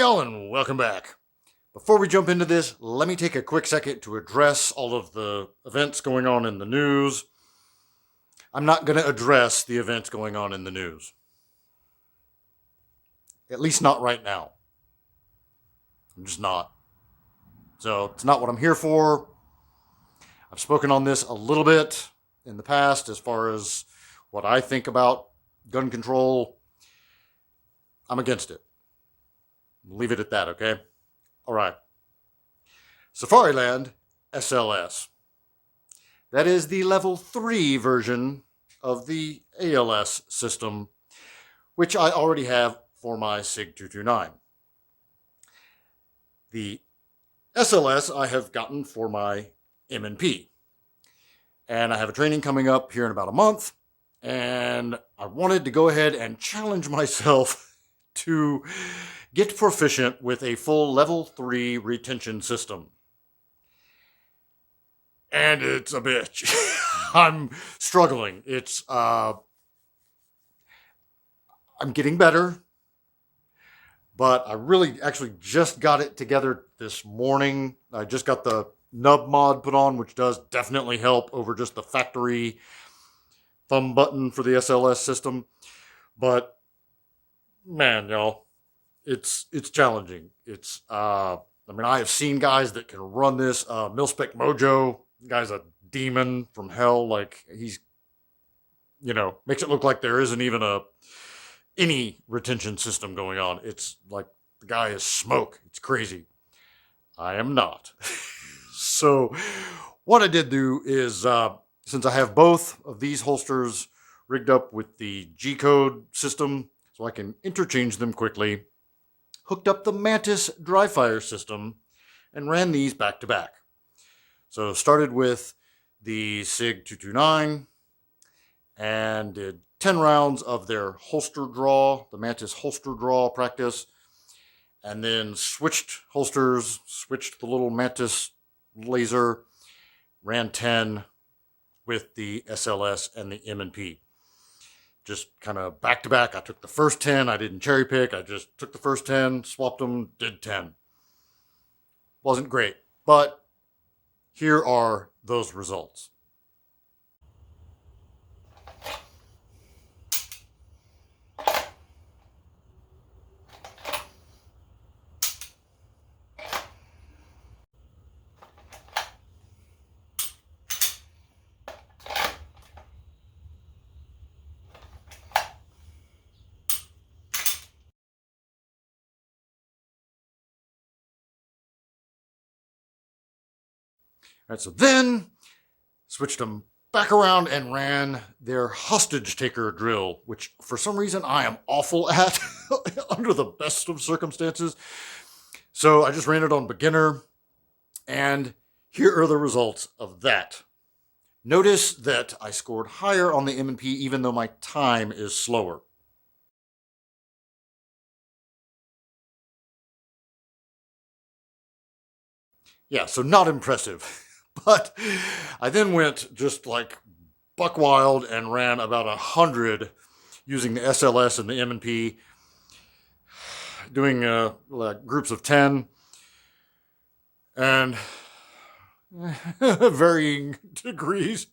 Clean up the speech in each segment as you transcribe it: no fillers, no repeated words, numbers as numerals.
y'all, and welcome back. Before we jump into this, let me take a quick second to address all of the events going on in the news. I'm not going to address the events going on in the news. At least not right now. I'm just not. So it's not what I'm here for. I've spoken on this a little bit in the past as far as what I think about gun control. I'm against it. Leave it at that, okay? All right. Safariland SLS. That is the level 3 version of the ALS system, which I already have for my SIG 229. The SLS I have gotten for my M&P. And I have a training coming up here in about a month, and I wanted to go ahead and challenge myself to get proficient with a full level 3 retention system. And it's a bitch. I'm struggling. I'm getting better, but I really actually just got it together this morning. I just got the nub mod put on, which does definitely help over just the factory thumb button for the SLS system. But man, y'all, it's challenging. I have seen guys that can run this. Milspec Mojo, the guy's a demon from hell. Like, he's, makes it look like there isn't even any retention system going on. It's like the guy is smoke. It's crazy. I am not. So what I did do is, since I have both of these holsters rigged up with the G-code system, so I can interchange them quickly, hooked up the Mantis dry fire system, and ran these back to back. So started with the SIG 229 and did 10 rounds of their holster draw, the Mantis holster draw practice, and then switched holsters, switched the little Mantis laser, ran 10 with the SLS and the M&P. Just kind of back to back. I took the first 10. I didn't cherry pick. I just took the first 10, swapped them, did 10. Wasn't great, but here are those results. All right, so then switched them back around and ran their hostage taker drill, which for some reason I am awful at under the best of circumstances. So I just ran it on beginner, and here are the results of that. Notice that I scored higher on the M&P even though my time is slower. Yeah, so not impressive. But I then went just like buck wild and ran about 100 using the SLS and the M&P, doing groups of 10 and varying degrees.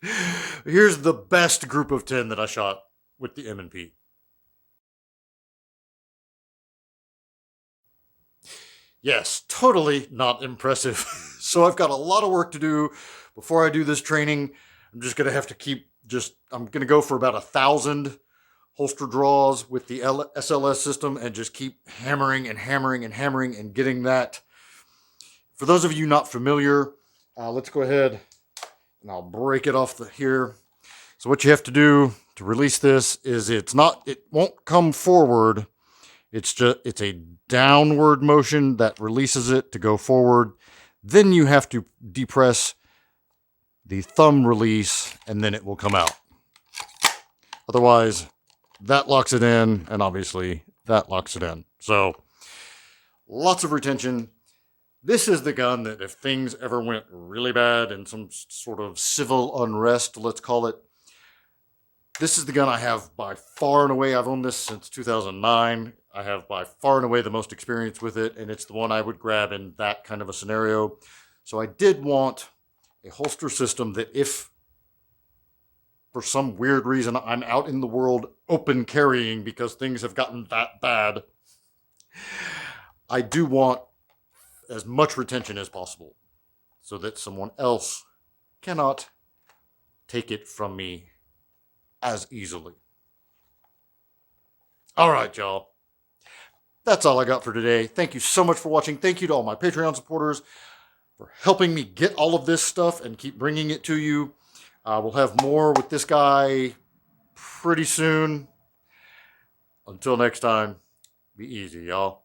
Here's the best group of 10 that I shot with the M&P. Yes, totally not impressive. So I've got a lot of work to do before I do this training. I'm just going to have to I'm going to go for about 1,000 holster draws with the SLS system and just keep hammering and hammering and hammering and getting that. For those of you not familiar, let's go ahead and I'll break it off here. So what you have to do to release this is it won't come forward. It's a downward motion that releases it to go forward. Then you have to depress the thumb release and then it will come out. Otherwise, that locks it in, and obviously that locks it in. So lots of retention. This is the gun that if things ever went really bad and some sort of civil unrest, let's call it, This is the gun I have by far and away. I've owned this since 2009. I have by far and away the most experience with it, and it's the one I would grab in that kind of a scenario. So I did want a holster system that if for some weird reason I'm out in the world open carrying because things have gotten that bad, I do want as much retention as possible so that someone else cannot take it from me as easily. All right, y'all. That's all I got for today. Thank you so much for watching. Thank you to all my Patreon supporters for helping me get all of this stuff and keep bringing it to you. We'll have more with this guy pretty soon. Until next time, be easy, y'all.